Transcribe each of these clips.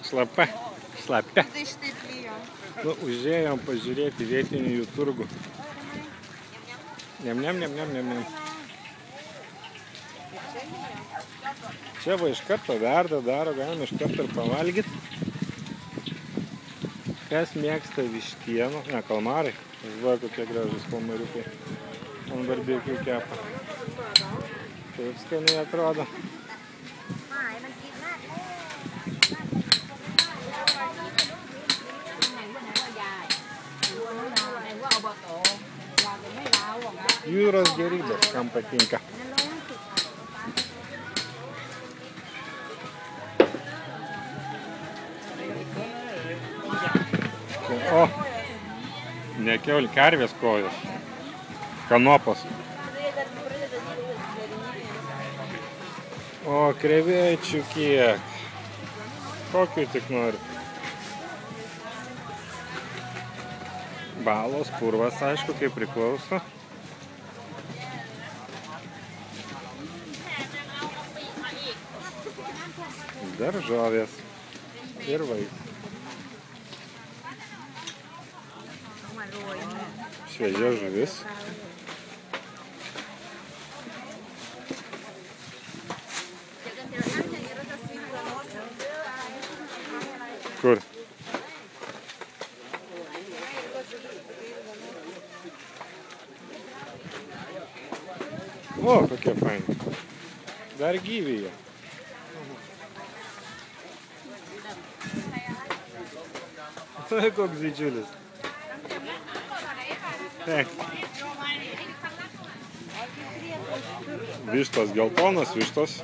Šlapia. Tai štai plyjo. Nu, užėjom pažiūrėti vietinį jų turgų. Niam. Čia va iš karto verda, daro, galim iš karto ir pavalgyti. Kas mėgsta vištienų, ne, kalmarai. Žinau, kokie gražus kalmariukai. Ant barbėkių kepa. Taip skaniai atrodo. Jūros gėrybės, kam patinka. O, ne kiaulė, karvės kojos. Kanopos. O, krevečių kiek. Kokių tik nori. Balos, purvas, aišku, kaip priklauso. Daržovės ir vaisiai. Šviežia žuvis. Kur? O, kokie faini. Dar gyvi jie. Tai koks didžiulis. Vištos, geltonos vištos.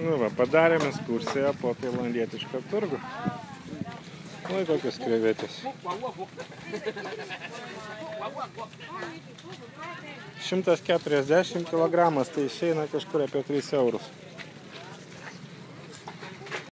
Nu va, padarėme ekskursiją po tailandietišką turgų. Nu, kokios krevetės. 140 kg, tai išeina kažkur apie 3 eurus.